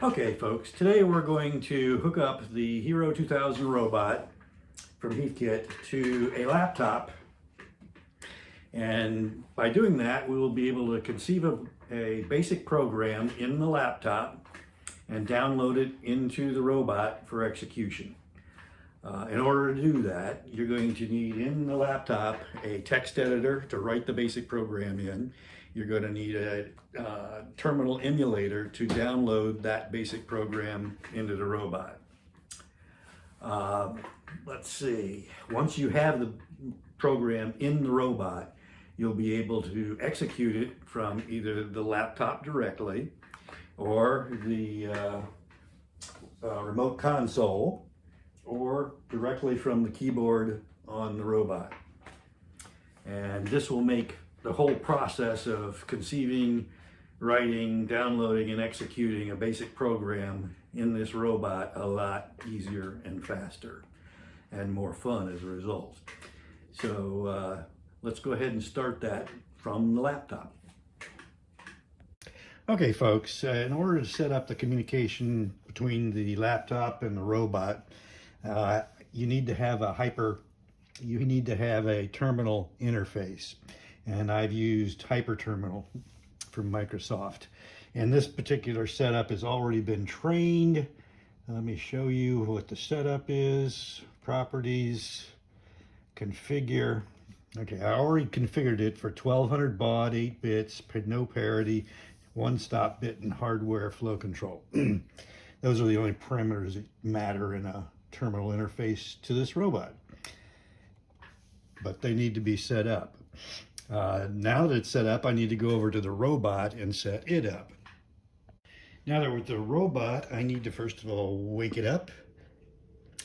Okay folks, today we're going to hook up the Hero 2000 robot from HEATHKIT to a laptop, and by doing that we will be able to conceive of a basic program in the laptop and download it into the robot for execution. In order to do that, you're going to need in the laptop a text editor to write the basic program in. You're going to need a terminal emulator to download that basic program into the robot. Let's see, once you have the program in the robot, you'll be able to execute it from either the laptop directly or the remote console, or directly from the keyboard on the robot. And this will make the whole process of conceiving, writing, downloading, and executing a basic program in this robot a lot easier and faster and more fun as a result. So let's go ahead and start that from the laptop. Okay folks, in order to set up the communication between the laptop and the robot, you need to have a terminal interface, and I've used HyperTerminal from Microsoft, and this particular setup has already been trained. Let me show you what the setup is. Properties, configure. Okay, I already configured it for 1200 baud, 8 bits, no parity, 1 stop bit, and hardware flow control. Those are the only parameters that matter in a terminal interface to this robot, but they need to be set up. Now that it's set up, I need to go over to the robot and set it up. Now that with the robot, I need to first of all wake it up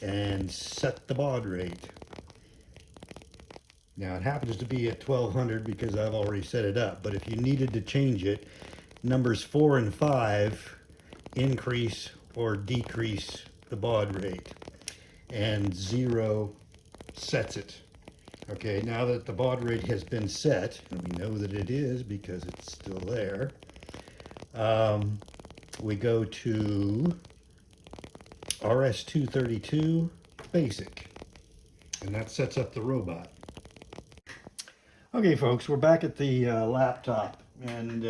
and set the baud rate. Now it happens to be at 1200 because I've already set it up, but if you needed to change it, numbers 4 and 5 increase or decrease the baud rate, and 0 sets it. Okay, now that the baud rate has been set, and we know that it is because it's still there, we go to RS-232 basic, and that sets up the robot. Okay folks, we're back at the laptop, and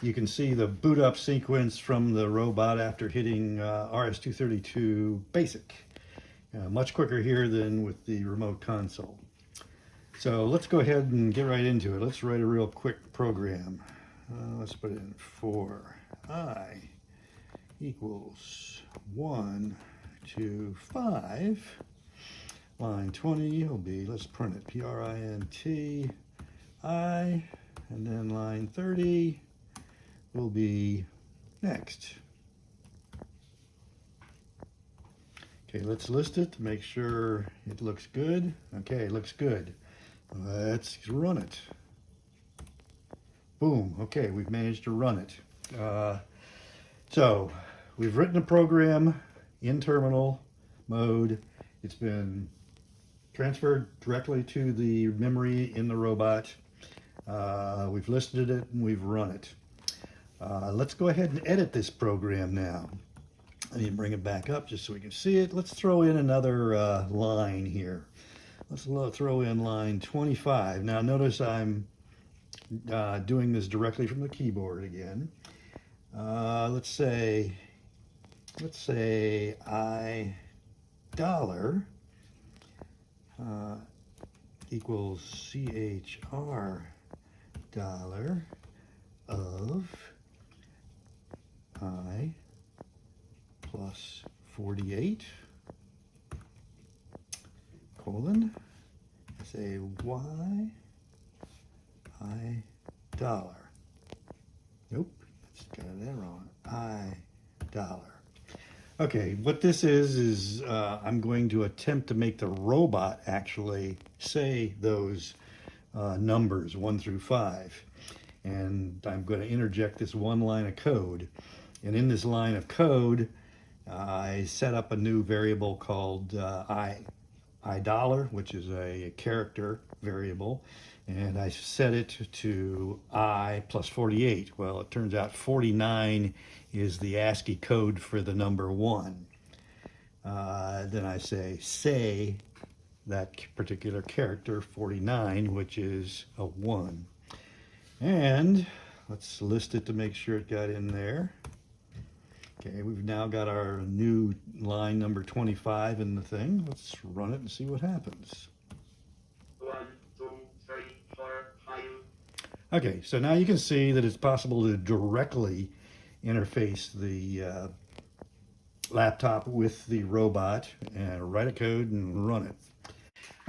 you can see the boot up sequence from the robot after hitting RS-232 basic. Much quicker here than with the remote console. So let's go ahead and get right into it. Let's write a real quick program. Let's put in for I equals 1 to 5. Line 20 will be, let's print it, PRINT I, and then line 30 will be next. Okay, let's list it to make sure it looks good. Okay, it looks good. Let's run it. Boom, okay, we've managed to run it. So we've written a program in terminal mode. It's been transferred directly to the memory in the robot. We've listed it and we've run it. Let's go ahead and edit this program now. I need to bring it back up just so we can see it. Let's throw in another line here. Let's throw in line 25. Now notice I'm doing this directly from the keyboard again. Let's say I dollar equals CHR dollar of I plus 48 colon, say Y I dollar. Nope, that's got that wrong. I dollar. Okay, what this is I'm going to attempt to make the robot actually say those numbers 1 through 5. And I'm going to interject this one line of code. And in this line of code, I set up a new variable called I. $, which is a character variable, and I set it to I plus 48. Well, it turns out 49 is the ASCII code for the number 1. Then I say that particular character, 49, which is a 1. And let's list it to make sure it got in there. Okay, we've now got our new line number 25 in the thing. Let's run it and see what happens. 1, 2, 3, 4, 5. Okay, so now you can see that it's possible to directly interface the laptop with the robot and write a code and run it.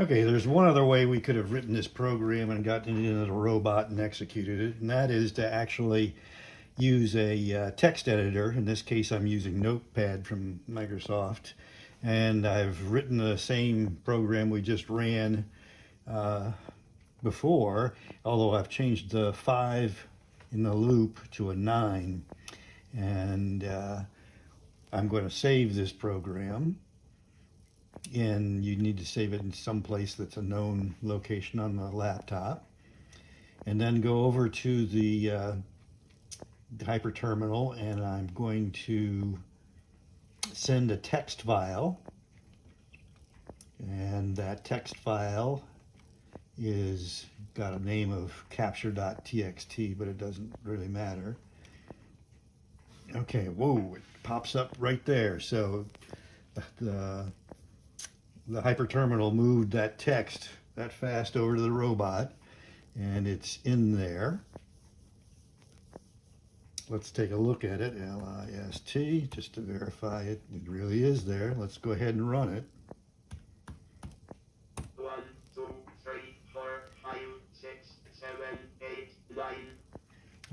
Okay, there's one other way we could have written this program and gotten it into the robot and executed it, and that is to actually use a text editor. In this case, I'm using Notepad from Microsoft, and I've written the same program we just ran before, although I've changed the 5 in the loop to a 9, and I'm going to save this program, and you need to save it in some place that's a known location on the laptop, and then go over to the hyperterminal, and I'm going to send a text file, and that text file is got a name of capture.txt, but it doesn't really matter. Okay, whoa, it pops up right there. So the hyperterminal moved that text that fast over to the robot, and it's in there. Let's take a look at it, list, just to verify it really is there. Let's go ahead and run it. 1, 2, 3, 4, 5, 6, 7, 8, 9.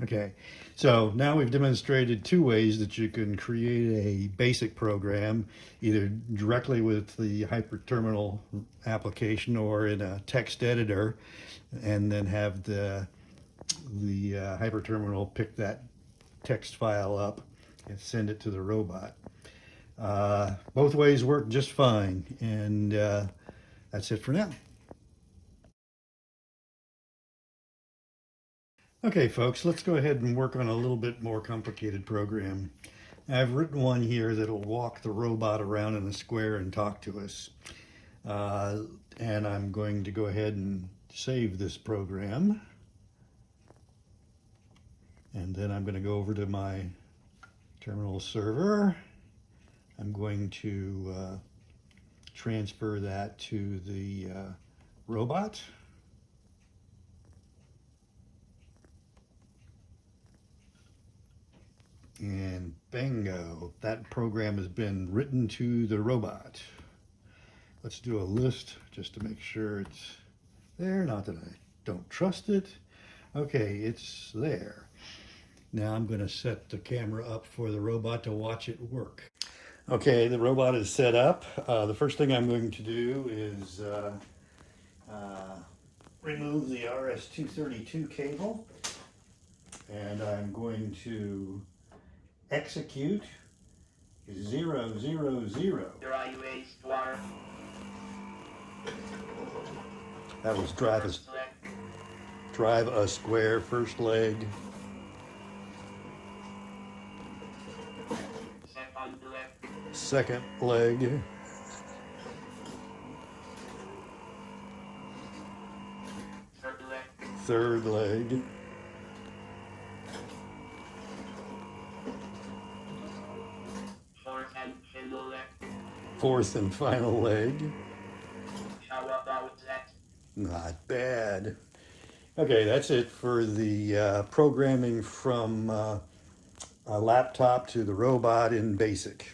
Okay, so now we've demonstrated 2 ways that you can create a basic program, either directly with the hyperterminal application or in a text editor, and then have the hyperterminal pick that text file up and send it to the robot. Both ways work just fine, and that's it for now. Okay, folks, let's go ahead and work on a little bit more complicated program. I've written one here that'll walk the robot around in a square and talk to us. And I'm going to go ahead and save this program. And then I'm going to go over to my terminal server. I'm going to transfer that to the robot. And bingo, that program has been written to the robot. Let's do a list just to make sure it's there. Not that I don't trust it. Okay, it's there. Now I'm going to set the camera up for the robot to watch it work. Okay, the robot is set up. The first thing I'm going to do is remove the RS-232 cable, and I'm going to execute 000. That was drive a square, first leg. Second leg. Third leg. Fourth and final leg. How about that? Not bad. Okay, that's it for the programming from a laptop to the robot in BASIC.